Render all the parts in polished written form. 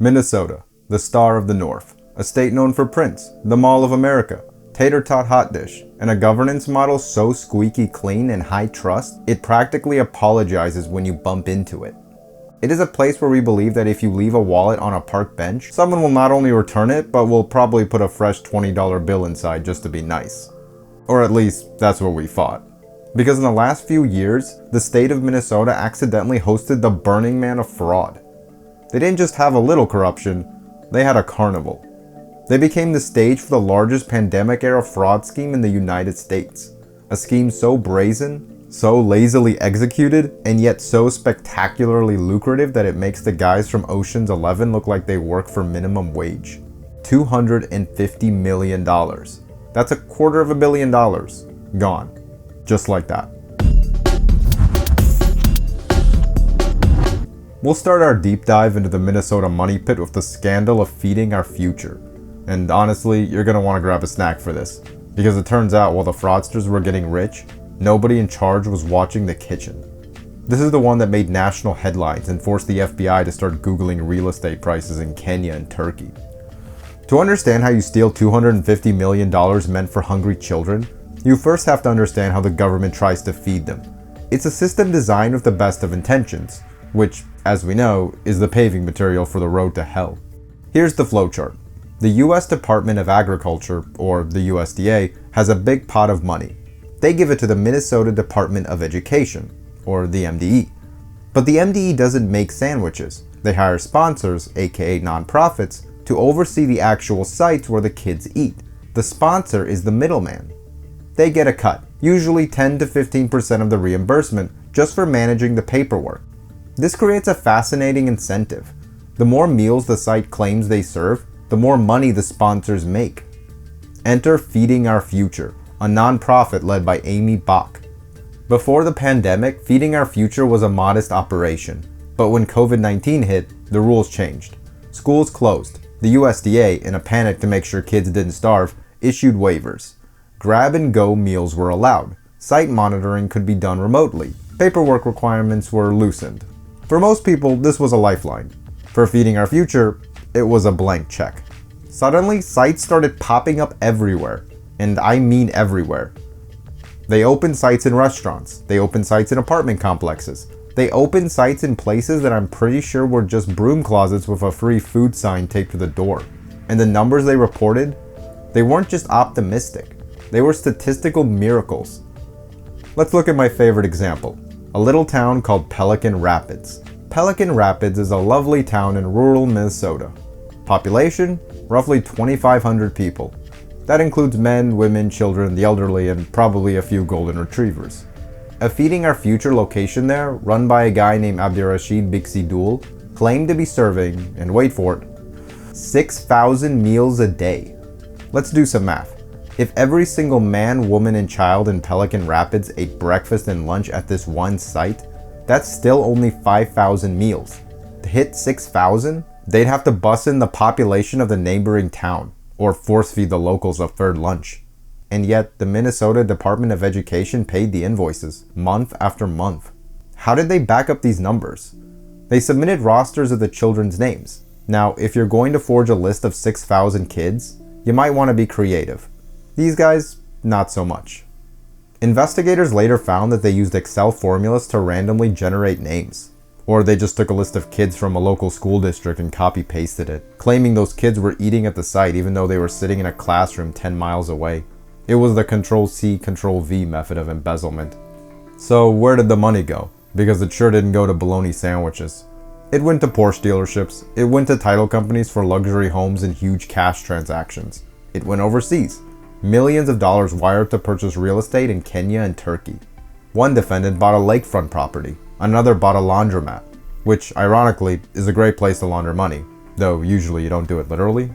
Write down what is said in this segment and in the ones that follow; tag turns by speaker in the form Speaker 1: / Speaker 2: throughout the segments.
Speaker 1: Minnesota, the star of the North, a state known for Prince, the Mall of America, tater tot hot dish, and a governance model so squeaky clean and high trust, it practically apologizes when you bump into it. It is a place where we believe that if you leave a wallet on a park bench, someone will not only return it, but will probably put a fresh $20 bill inside just to be nice. Or at least, that's what we thought. Because in the last few years, the state of Minnesota accidentally hosted the Burning Man of fraud. They didn't just have a little corruption, they had a carnival. They became the stage for the largest pandemic-era fraud scheme in the United States. A scheme so brazen, so lazily executed, and yet so spectacularly lucrative that it makes the guys from Ocean's 11 look like they work for minimum wage. $250 million. That's $250 million. Gone. Just like that. We'll start our deep dive into the Minnesota money pit with the scandal of feeding our future. And honestly, you're gonna want to grab a snack for this. Because it turns out while the fraudsters were getting rich, nobody in charge was watching the kitchen. This is the one that made national headlines and forced the FBI to start Googling real estate prices in Kenya and Turkey. To understand how you steal $250 million meant for hungry children, you first have to understand how the government tries to feed them. It's a system designed with the best of intentions, which, as we know, is the paving material for the road to hell. Here's the flowchart. The US Department of Agriculture, or the USDA, has a big pot of money. They give it to the Minnesota Department of Education, or the MDE. But the MDE doesn't make sandwiches. They hire sponsors, aka nonprofits, to oversee the actual sites where the kids eat. The sponsor is the middleman. They get a cut, usually 10 to 15% of the reimbursement, just for managing the paperwork. This creates a fascinating incentive. The more meals the site claims they serve, the more money the sponsors make. Enter Feeding Our Future, a nonprofit led by Amy Bach. Before the pandemic, Feeding Our Future was a modest operation, but when COVID-19 hit, the rules changed. Schools closed. The USDA, in a panic to make sure kids didn't starve, issued waivers. Grab-and-go meals were allowed. Site monitoring could be done remotely. Paperwork requirements were loosened. For most people, this was a lifeline. For Feeding Our Future, it was a blank check. Suddenly, sites started popping up everywhere. And I mean everywhere. They opened sites in restaurants. They opened sites in apartment complexes. They opened sites in places that I'm pretty sure were just broom closets with a free food sign taped to the door. And the numbers they reported, they weren't just optimistic. They were statistical miracles. Let's look at my favorite example, a little town called Pelican Rapids. Pelican Rapids is a lovely town in rural Minnesota. Population, roughly 2,500 people. That includes men, women, children, the elderly, and probably a few golden retrievers. A Feeding Our Future location there, run by a guy named Abdirashid Bixidul, claimed to be serving, and wait for it, 6,000 meals a day. Let's do some math. If every single man, woman, and child in Pelican Rapids ate breakfast and lunch at this one site, that's still only 5,000 meals. To hit 6,000, they'd have to bus in the population of the neighboring town, or force feed the locals a third lunch. And yet, the Minnesota Department of Education paid the invoices, month after month. How did they back up these numbers? They submitted rosters of the children's names. Now, if you're going to forge a list of 6,000 kids, you might want to be creative. These guys, not so much. Investigators later found that they used Excel formulas to randomly generate names. Or they just took a list of kids from a local school district and copy-pasted it, claiming those kids were eating at the site even though they were sitting in a classroom 10 miles away. It was the Control-C, Control-V method of embezzlement. So where did the money go? Because it sure didn't go to bologna sandwiches. It went to Porsche dealerships. It went to title companies for luxury homes and huge cash transactions. It went overseas. Millions of dollars wired to purchase real estate in Kenya and Turkey. One defendant bought a lakefront property. Another bought a laundromat, which ironically is a great place to launder money, though usually you don't do it literally.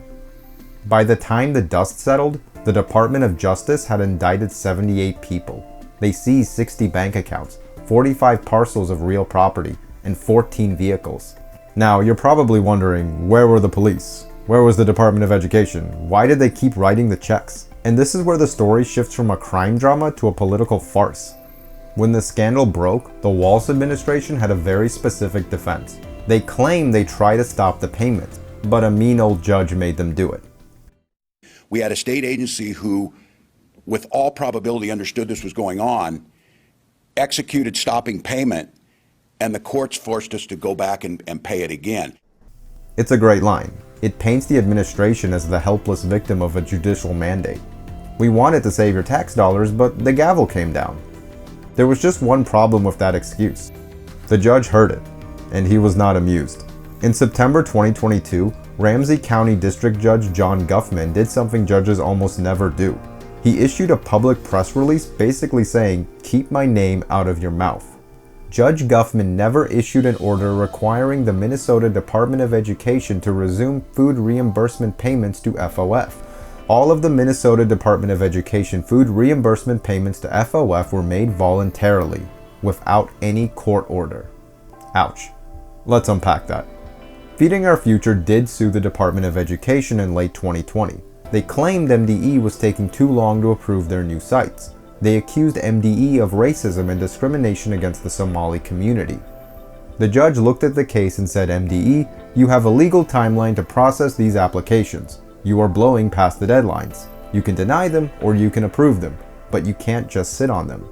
Speaker 1: By the time the dust settled, the Department of Justice had indicted 78 people. They seized 60 bank accounts, 45 parcels of real property, and 14 vehicles. Now, you're probably wondering, where were the police? Where was the Department of Education? Why did they keep writing the checks? And this is where the story shifts from a crime drama to a political farce. When the scandal broke, the Walz administration had a very specific defense. They claimed they tried to stop the payments, but a mean old judge made them do it.
Speaker 2: We had a state agency who, with all probability, understood this was going on, executed stopping payment, and the courts forced us to go back and pay it again.
Speaker 1: It's a great line. It paints the administration as the helpless victim of a judicial mandate. We wanted to save your tax dollars, but the gavel came down. There was just one problem with that excuse. The judge heard it, and he was not amused. In September 2022, Ramsey County District Judge John Guffman did something judges almost never do. He issued a public press release basically saying, "Keep my name out of your mouth." Judge Guffman never issued an order requiring the Minnesota Department of Education to resume food reimbursement payments to FOF. All of the Minnesota Department of Education food reimbursement payments to FOF were made voluntarily, without any court order. Ouch. Let's unpack that. Feeding Our Future did sue the Department of Education in late 2020. They claimed MDE was taking too long to approve their new sites. They accused MDE of racism and discrimination against the Somali community. The judge looked at the case and said, "MDE, you have a legal timeline to process these applications. You are blowing past the deadlines. You can deny them or you can approve them, but you can't just sit on them."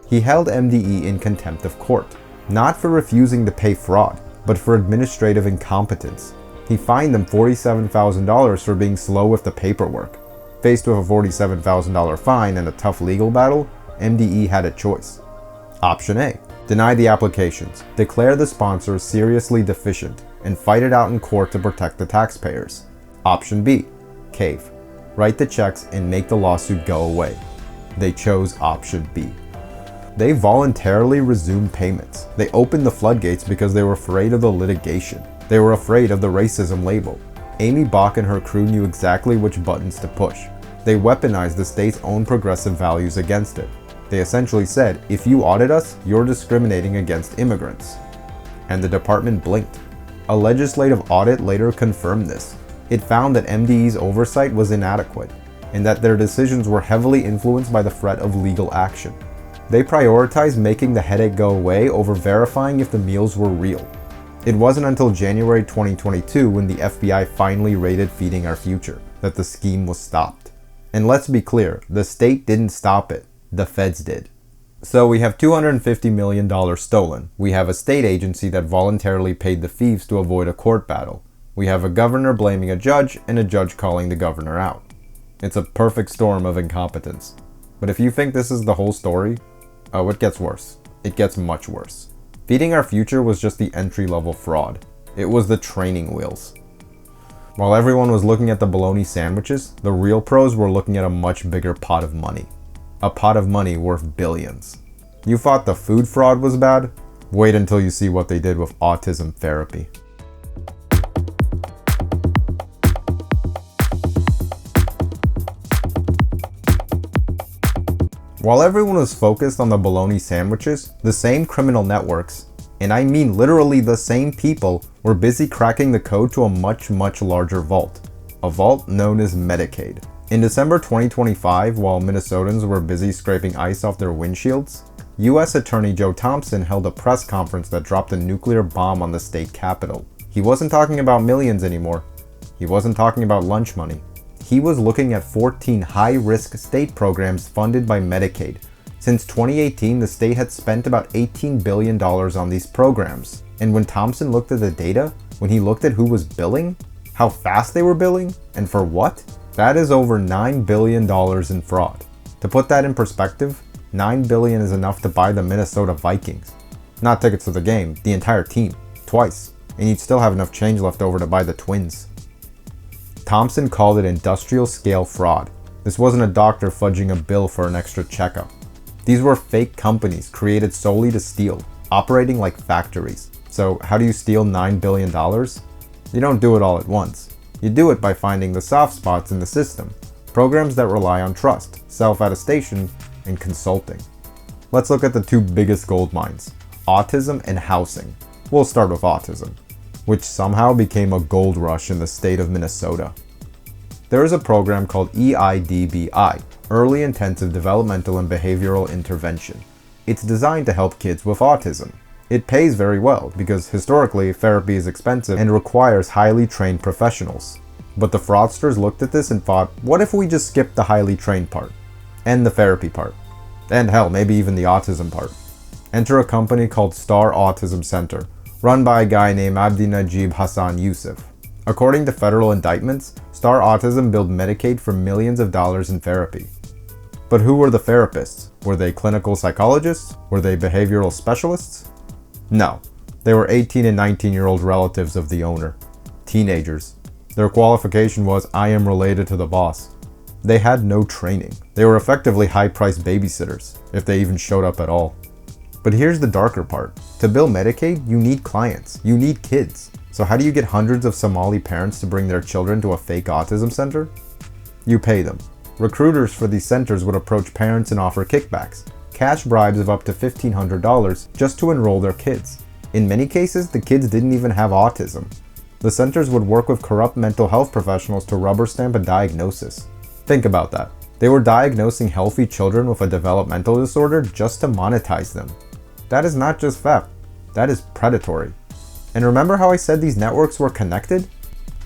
Speaker 1: He held MDE in contempt of court, not for refusing to pay fraud, but for administrative incompetence. He fined them $47,000 for being slow with the paperwork. Faced with a $47,000 fine and a tough legal battle, MDE had a choice. Option A, deny the applications, declare the sponsors seriously deficient, and fight it out in court to protect the taxpayers. Option B, cave, write the checks and make the lawsuit go away. They chose option B. They voluntarily resumed payments. They opened the floodgates because they were afraid of the litigation. They were afraid of the racism label. Amy Bach and her crew knew exactly which buttons to push. They weaponized the state's own progressive values against it. They essentially said, if you audit us, you're discriminating against immigrants. And the department blinked. A legislative audit later confirmed this. It found that MDE's oversight was inadequate, and that their decisions were heavily influenced by the threat of legal action. They prioritized making the headache go away over verifying if the meals were real. It wasn't until January 2022, when the FBI finally raided Feeding Our Future, that the scheme was stopped. And let's be clear, the state didn't stop it, the feds did. So we have $250 million stolen. We have a state agency that voluntarily paid the thieves to avoid a court battle. We have a governor blaming a judge and a judge calling the governor out. It's a perfect storm of incompetence. But if you think this is the whole story, oh, it gets worse. It gets much worse. Feeding Our Future was just the entry-level fraud. It was the training wheels. While everyone was looking at the bologna sandwiches, the real pros were looking at a much bigger pot of money. A pot of money worth billions. You thought the food fraud was bad? Wait until you see what they did with autism therapy. While everyone was focused on the bologna sandwiches, the same criminal networks, and I mean literally the same people, were busy cracking the code to a much larger vault. A vault known as Medicaid. In December 2025, while Minnesotans were busy scraping ice off their windshields, U.S. Attorney Joe Thompson held a press conference that dropped a nuclear bomb on the state capitol. He wasn't talking about millions anymore. He wasn't talking about lunch money. He was looking at 14 high-risk state programs funded by Medicaid. Since 2018, the state had spent about $18 billion on these programs. And when Thompson looked at the data, when he looked at who was billing, how fast they were billing, and for what, that is over $9 billion in fraud. To put that in perspective, $9 billion is enough to buy the Minnesota Vikings. Not tickets to the game, the entire team, twice, and you'd still have enough change left over to buy the Twins. Thompson called it industrial scale fraud. This wasn't a doctor fudging a bill for an extra checkup. These were fake companies created solely to steal, operating like factories. So how do you steal $9 billion? You don't do it all at once. You do it by finding the soft spots in the system, programs that rely on trust, self-attestation, and consulting. Let's look at the two biggest gold mines, autism and housing. We'll start with autism, which somehow became a gold rush in the state of Minnesota. There is a program called EIDBI, Early Intensive Developmental and Behavioral Intervention. It's designed to help kids with autism. It pays very well because historically therapy is expensive and requires highly trained professionals. But the fraudsters looked at this and thought, what if we just skip the highly trained part? And the therapy part? And hell, maybe even the autism part. Enter a company called Star Autism Center, run by a guy named Abdi Najib Hassan Yusuf. According to federal indictments, Star Autism billed Medicaid for millions of dollars in therapy. But who were the therapists? Were they clinical psychologists? Were they behavioral specialists? No, they were 18 and 19-year-old relatives of the owner. Teenagers. Their qualification was, I am related to the boss. They had no training. They were effectively high-priced babysitters, if they even showed up at all. But here's the darker part. To bill Medicaid, you need clients. You need kids. So how do you get hundreds of Somali parents to bring their children to a fake autism center? You pay them. Recruiters for these centers would approach parents and offer kickbacks, cash bribes of up to $1,500 just to enroll their kids. In many cases, the kids didn't even have autism. The centers would work with corrupt mental health professionals to rubber stamp a diagnosis. Think about that. They were diagnosing healthy children with a developmental disorder just to monetize them. That is not just theft, that is predatory. And remember how I said these networks were connected?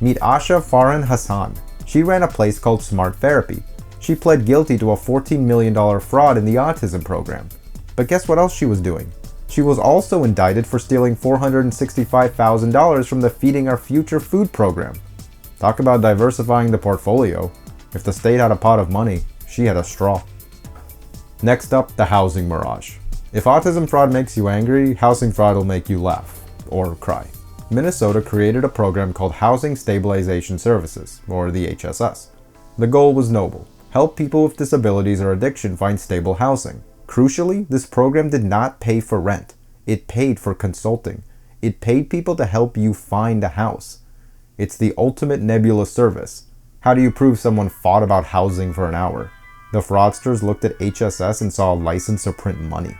Speaker 1: Meet Asha Farhan Hassan. She ran a place called Smart Therapy. She pled guilty to a $14 million fraud in the autism program. But guess what else she was doing? She was also indicted for stealing $465,000 from the Feeding Our Future food program. Talk about diversifying the portfolio. If the state had a pot of money, she had a straw. Next up, the housing mirage. If autism fraud makes you angry, housing fraud will make you laugh. Or cry. Minnesota created a program called Housing Stabilization Services, or the HSS. The goal was noble. Help people with disabilities or addiction find stable housing. Crucially, this program did not pay for rent. It paid for consulting. It paid people to help you find a house. It's the ultimate nebulous service. How do you prove someone thought about housing for an hour? The fraudsters looked at HSS and saw a license to print money.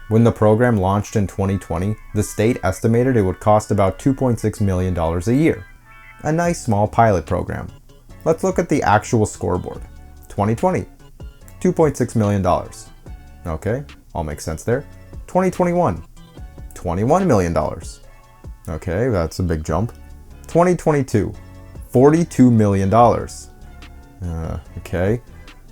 Speaker 1: When the program launched in 2020, the state estimated it would cost about $2.6 million a year. A nice small pilot program. Let's look at the actual scoreboard. 2020, $2.6 million. Okay, all makes sense there. 2021, $21 million. Okay, that's a big jump. 2022, $42 million. Okay.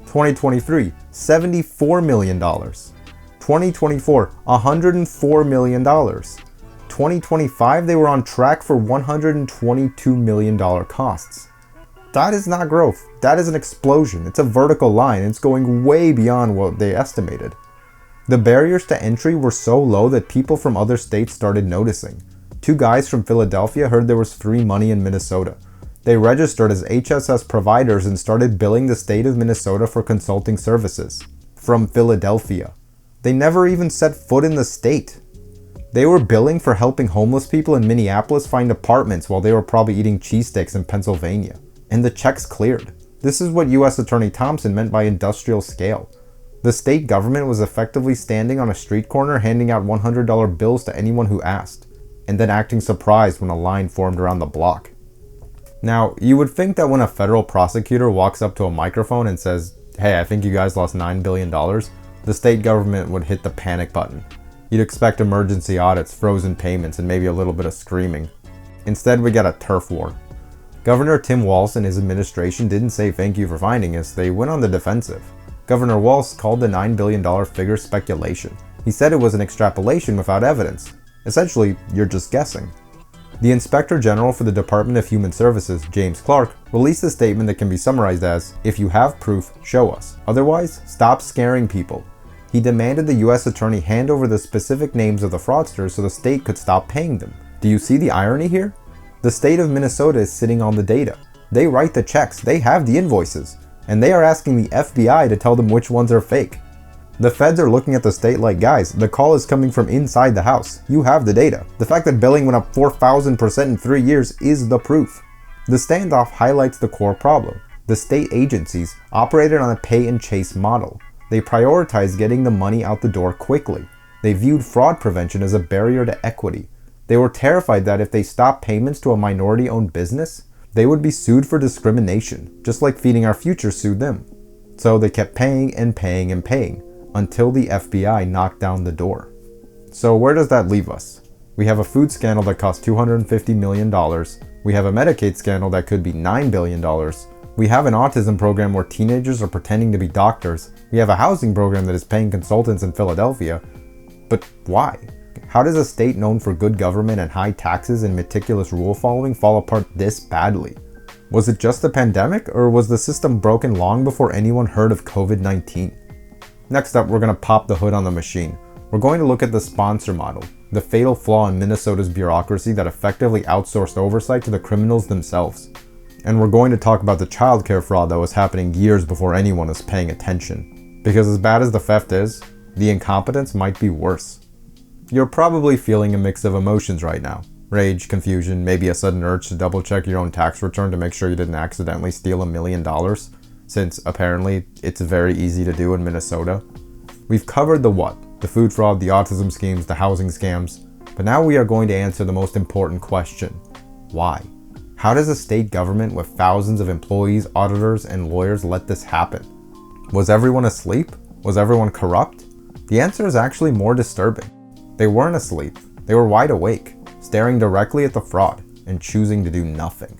Speaker 1: 2023, $74 million. 2024, $104 million. 2025, they were on track for $122 million costs. That is not growth. That is an explosion. It's a vertical line. It's going way beyond what they estimated. The barriers to entry were so low that people from other states started noticing. Two guys from Philadelphia heard there was free money in Minnesota. They registered as HSS providers and started billing the state of Minnesota for consulting services. From Philadelphia. They never even set foot in the state. They were billing for helping homeless people in Minneapolis find apartments while they were probably eating cheesesteaks in Pennsylvania. And the checks cleared. This is what U.S. Attorney Thompson meant by industrial scale. The state government was effectively standing on a street corner handing out $100 bills to anyone who asked, and then acting surprised when a line formed around the block. Now, you would think that when a federal prosecutor walks up to a microphone and says, "Hey, I think you guys lost $9 billion, the state government would hit the panic button. You'd expect emergency audits, frozen payments, and maybe a little bit of screaming. Instead, we got a turf war. Governor Tim Walz and his administration didn't say thank you for finding us, they went on the defensive. Governor Walz called the $9 billion figure speculation. He said it was an extrapolation without evidence. Essentially, you're just guessing. The Inspector General for the Department of Human Services, James Clark, released a statement that can be summarized as, "If you have proof, show us. Otherwise, stop scaring people." He demanded the U.S. Attorney hand over the specific names of the fraudsters so the state could stop paying them. Do you see the irony here? The state of Minnesota is sitting on the data. They write the checks, they have the invoices, and they are asking the FBI to tell them which ones are fake. The feds are looking at the state like, guys, the call is coming from inside the house. You have the data. The fact that billing went up 4,000% in 3 years is the proof. The standoff highlights the core problem. The state agencies operated on a pay-and-chase model. They prioritized getting the money out the door quickly. They viewed fraud prevention as a barrier to equity. They were terrified that if they stopped payments to a minority-owned business, they would be sued for discrimination, just like Feeding Our Future sued them. So they kept paying and paying and paying, until the FBI knocked down the door. So where does that leave us? We have a food scandal that cost $250 million. We have a Medicaid scandal that could be $9 billion. We have an autism program where teenagers are pretending to be doctors. We have a housing program that is paying consultants in Philadelphia. But why? How does a state known for good government and high taxes and meticulous rule following fall apart this badly? Was it just the pandemic, or was the system broken long before anyone heard of COVID-19? Next up, we're going to pop the hood on the machine. We're going to look at the sponsor model, the fatal flaw in Minnesota's bureaucracy that effectively outsourced oversight to the criminals themselves. And we're going to talk about the childcare fraud that was happening years before anyone was paying attention. Because as bad as the theft is, the incompetence might be worse. You're probably feeling a mix of emotions right now. Rage, confusion, maybe a sudden urge to double check your own tax return to make sure you didn't accidentally steal $1 million, since apparently it's very easy to do in Minnesota. We've covered the what, the food fraud, the autism schemes, the housing scams, but now we are going to answer the most important question. Why? How does a state government with thousands of employees, auditors, and lawyers let this happen? Was everyone asleep? Was everyone corrupt? The answer is actually more disturbing. They weren't asleep. They were wide awake, staring directly at the fraud and choosing to do nothing.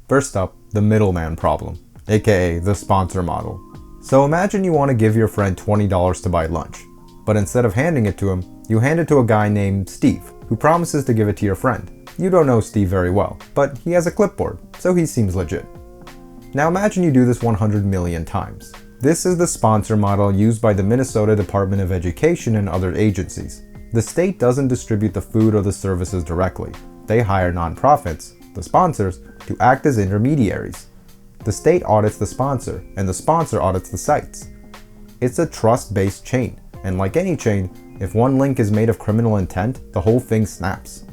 Speaker 1: First up, the middleman problem, aka the sponsor model. So imagine you want to give your friend $20 to buy lunch, but instead of handing it to him, you hand it to a guy named Steve, who promises to give it to your friend. You don't know Steve very well, but he has a clipboard, so he seems legit. Now imagine you do this 100 million times. This is the sponsor model used by the Minnesota Department of Education and other agencies. The state doesn't distribute the food or the services directly. They hire nonprofits, the sponsors, to act as intermediaries. The state audits the sponsor, and the sponsor audits the sites. It's a trust-based chain, and like any chain, if one link is made of criminal intent, the whole thing snaps.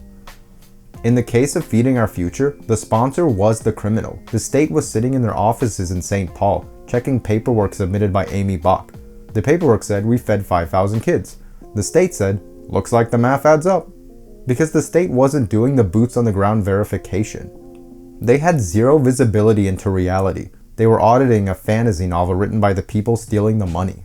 Speaker 1: In the case of Feeding Our Future, the sponsor was the criminal. The state was sitting in their offices in St. Paul, checking paperwork submitted by Amy Bach. The paperwork said we fed 5,000 kids. The state said, looks like the math adds up. Because the state wasn't doing the boots on the ground verification. They had zero visibility into reality. They were auditing a fantasy novel written by the people stealing the money.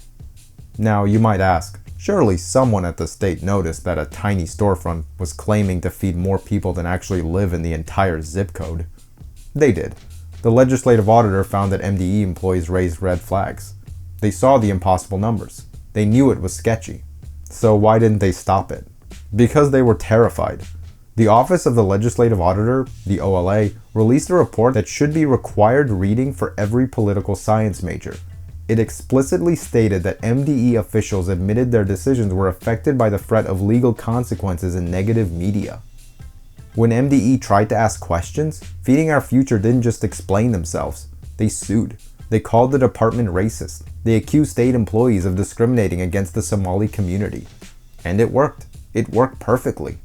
Speaker 1: Now you might ask, surely someone at the state noticed that a tiny storefront was claiming to feed more people than actually live in the entire zip code. They did. The legislative auditor found that MDE employees raised red flags. They saw the impossible numbers. They knew it was sketchy. So why didn't they stop it? Because they were terrified. The Office of the Legislative Auditor, the OLA, released a report that should be required reading for every political science major. It explicitly stated that MDE officials admitted their decisions were affected by the threat of legal consequences in negative media. When MDE tried to ask questions, Feeding Our Future didn't just explain themselves. They sued. They called the department racist. They accused state employees of discriminating against the Somali community. And it worked. It worked perfectly.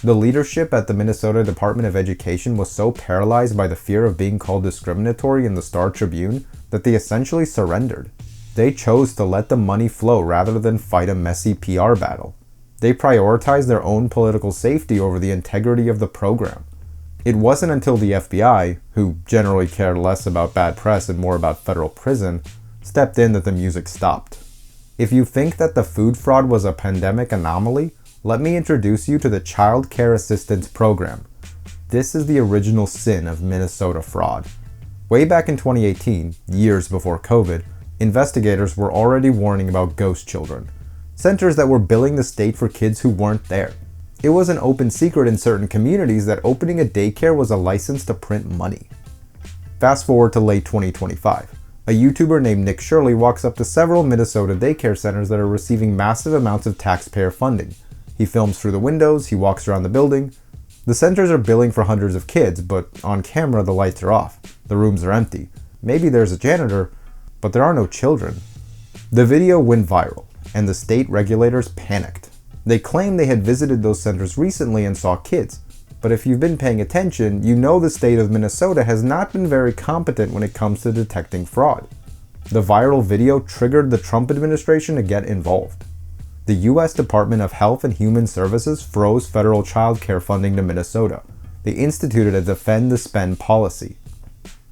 Speaker 1: The leadership at the Minnesota Department of Education was so paralyzed by the fear of being called discriminatory in the Star Tribune that they essentially surrendered. They chose to let the money flow rather than fight a messy PR battle. They prioritized their own political safety over the integrity of the program. It wasn't until the FBI, who generally cared less about bad press and more about federal prison, stepped in that the music stopped. If you think that the food fraud was a pandemic anomaly, let me introduce you to the Child Care Assistance Program. This is the original sin of Minnesota fraud. Way back in 2018, years before COVID, investigators were already warning about ghost children, centers that were billing the state for kids who weren't there. It was an open secret in certain communities that opening a daycare was a license to print money. Fast forward to late 2025. A YouTuber named Nick Shirley walks up to several Minnesota daycare centers that are receiving massive amounts of taxpayer funding. He films through the windows, he walks around the building. The centers are billing for hundreds of kids, but on camera the lights are off. The rooms are empty. Maybe there's a janitor, but there are no children. The video went viral, and the state regulators panicked. They claimed they had visited those centers recently and saw kids, but if you've been paying attention, you know the state of Minnesota has not been very competent when it comes to detecting fraud. The viral video triggered the Trump administration to get involved. The U.S. Department of Health and Human Services froze federal child care funding to Minnesota. They instituted a defend the spend policy.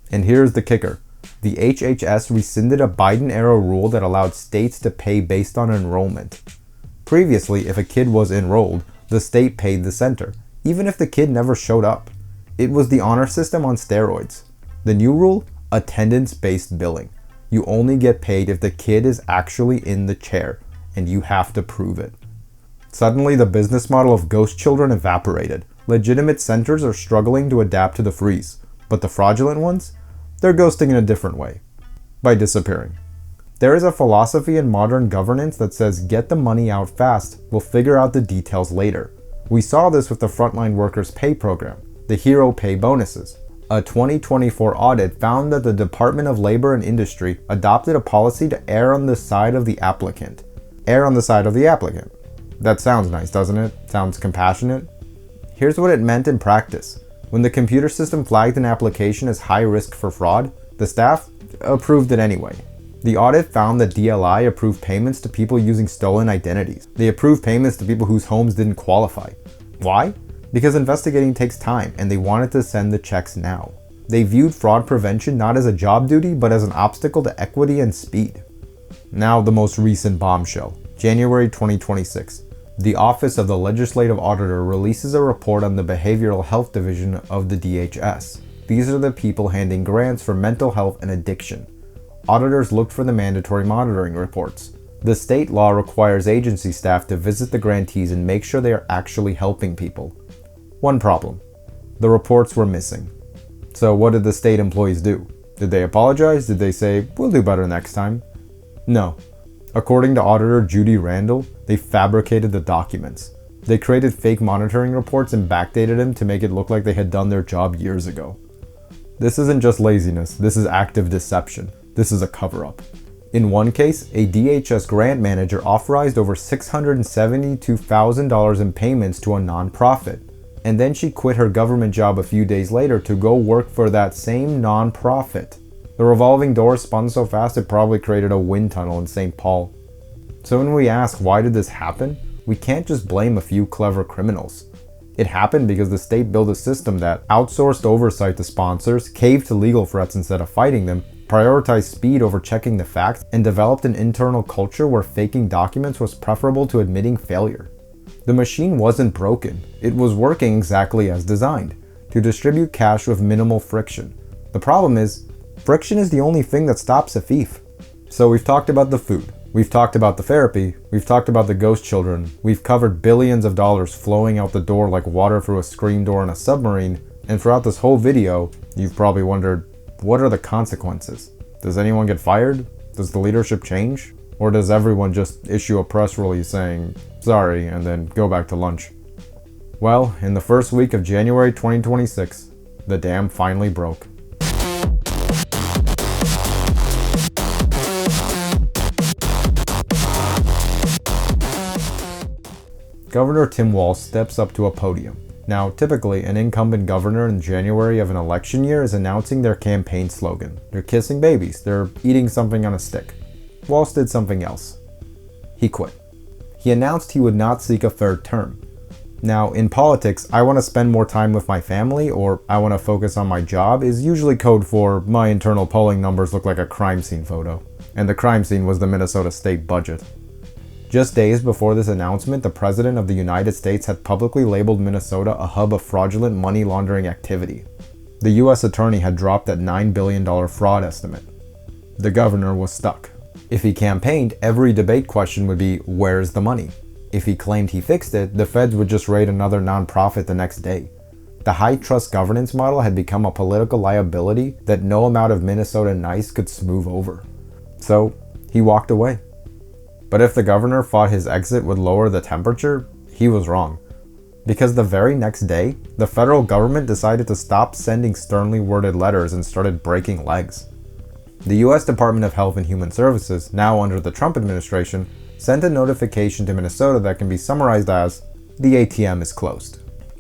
Speaker 1: And here's the kicker. The HHS rescinded a Biden-era rule that allowed states to pay based on enrollment. Previously, if a kid was enrolled, the state paid the center, even if the kid never showed up. It was the honor system on steroids. The new rule? Attendance-based billing. You only get paid if the kid is actually in the chair, and you have to prove it. Suddenly, the business model of ghost children evaporated. Legitimate centers are struggling to adapt to the freeze, but the fraudulent ones? They're ghosting in a different way, by disappearing. There is a philosophy in modern governance that says get the money out fast, we'll figure out the details later. We saw this with the frontline workers pay program, the hero pay bonuses. A 2024 audit found that the Department of Labor and Industry adopted a policy to err on the side of the applicant. Err on the side of the applicant. That sounds nice, doesn't it? Sounds compassionate? Here's what it meant in practice. When the computer system flagged an application as high risk for fraud, the staff approved it anyway. The audit found that DLI approved payments to people using stolen identities. They approved payments to people whose homes didn't qualify. Why? Because investigating takes time and they wanted to send the checks now. They viewed fraud prevention not as a job duty but as an obstacle to equity and speed. Now the most recent bombshell, January 2026. The Office of the Legislative Auditor releases a report on the Behavioral Health Division of the DHS. These are the people handing grants for mental health and addiction. Auditors looked for the mandatory monitoring reports. The state law requires agency staff to visit the grantees and make sure they are actually helping people. One problem. The reports were missing. So what did the state employees do? Did they apologize? Did they say, we'll do better next time? No. According to Auditor Judy Randall, they fabricated the documents. They created fake monitoring reports and backdated them to make it look like they had done their job years ago. This isn't just laziness, this is active deception. This is a cover-up. In one case, a DHS grant manager authorized over $672,000 in payments to a nonprofit, and then she quit her government job a few days later to go work for that same nonprofit. The revolving door spun so fast it probably created a wind tunnel in St. Paul. So when we ask why did this happen, we can't just blame a few clever criminals. It happened because the state built a system that outsourced oversight to sponsors, caved to legal threats instead of fighting them, prioritized speed over checking the facts, and developed an internal culture where faking documents was preferable to admitting failure. The machine wasn't broken, it was working exactly as designed, to distribute cash with minimal friction. The problem is, friction is the only thing that stops a thief. So we've talked about the food, we've talked about the therapy, we've talked about the ghost children, we've covered billions of dollars flowing out the door like water through a screen door in a submarine, and throughout this whole video, you've probably wondered, what are the consequences? Does anyone get fired? Does the leadership change? Or does everyone just issue a press release saying, sorry, and then go back to lunch? Well, in the first week of January 2026, the dam finally broke. Governor Tim Walz steps up to a podium. Now, typically, an incumbent governor in January of an election year is announcing their campaign slogan. They're kissing babies, they're eating something on a stick. Walz did something else. He quit. He announced he would not seek a third term. Now, in politics, I want to spend more time with my family or I want to focus on my job is usually code for my internal polling numbers look like a crime scene photo. And the crime scene was the Minnesota state budget. Just days before this announcement, the President of the United States had publicly labeled Minnesota a hub of fraudulent money laundering activity. The U.S. Attorney had dropped that $9 billion fraud estimate. The governor was stuck. If he campaigned, every debate question would be, where's the money? If he claimed he fixed it, the feds would just raid another nonprofit the next day. The high-trust governance model had become a political liability that no amount of Minnesota nice could smooth over. So, he walked away. But if the governor thought his exit would lower the temperature, he was wrong. Because the very next day, the federal government decided to stop sending sternly worded letters and started breaking legs. The U.S. Department of Health and Human Services, now under the Trump administration, sent a notification to Minnesota that can be summarized as, the ATM is closed.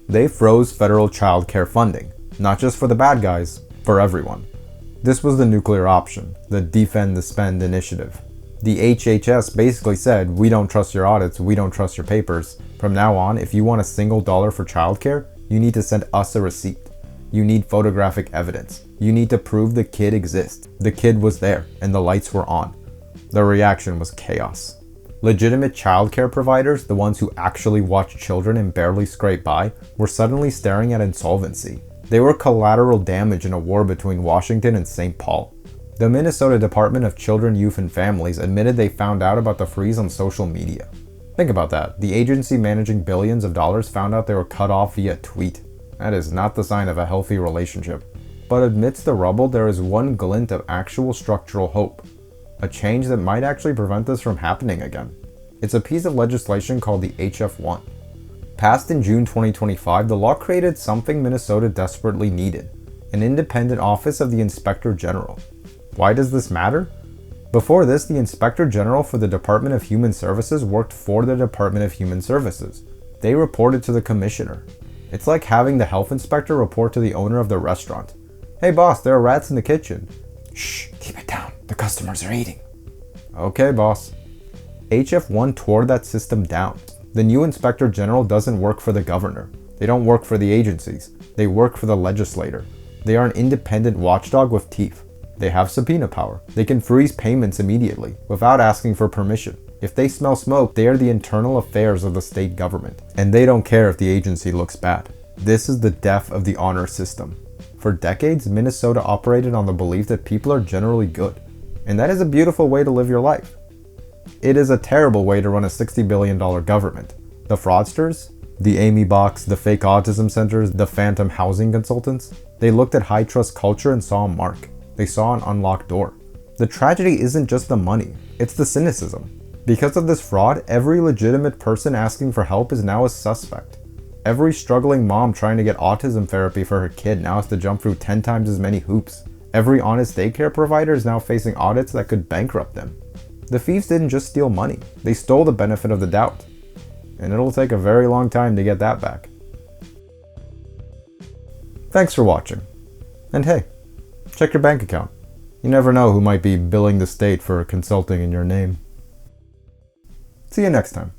Speaker 1: They froze federal child care funding, not just for the bad guys, for everyone. This was the nuclear option, the defend the spend initiative. The HHS basically said, we don't trust your audits, we don't trust your papers. From now on, if you want a single dollar for childcare, you need to send us a receipt. You need photographic evidence. You need to prove the kid exists. The kid was there and the lights were on. The reaction was chaos. Legitimate childcare providers, the ones who actually watch children and barely scrape by, were suddenly staring at insolvency. They were collateral damage in a war between Washington and St. Paul. The Minnesota Department of Children, Youth, and Families admitted they found out about the freeze on social media. Think about that. The agency managing billions of dollars found out they were cut off via tweet. That is not the sign of a healthy relationship. But amidst the rubble, there is one glint of actual structural hope. A change that might actually prevent this from happening again. It's a piece of legislation called the HF1. Passed in June 2025, the law created something Minnesota desperately needed: an independent office of the Inspector General. Why does this matter? Before this, the Inspector General for the Department of Human Services worked for the Department of Human Services. They reported to the commissioner. It's like having the health inspector report to the owner of the restaurant. Hey boss, there are rats in the kitchen. Shh, keep it down. The customers are eating. Okay, boss. HF1 tore that system down. The new Inspector General doesn't work for the governor. They don't work for the agencies. They work for the legislator. They are an independent watchdog with teeth. They have subpoena power. They can freeze payments immediately, without asking for permission. If they smell smoke, they are the internal affairs of the state government. And they don't care if the agency looks bad. This is the death of the honor system. For decades, Minnesota operated on the belief that people are generally good. And that is a beautiful way to live your life. It is a terrible way to run a $60 billion government. The fraudsters, the Amy Box, the fake autism centers, the phantom housing consultants, they looked at high trust culture and saw a mark. They saw an unlocked door. The tragedy isn't just the money, it's the cynicism. Because of this fraud, every legitimate person asking for help is now a suspect. Every struggling mom trying to get autism therapy for her kid now has to jump through 10 times as many hoops. Every honest daycare provider is now facing audits that could bankrupt them. The thieves didn't just steal money, they stole the benefit of the doubt. And it'll take a very long time to get that back. Thanks for watching. And hey, check your bank account. You never know who might be billing the state for consulting in your name. See you next time.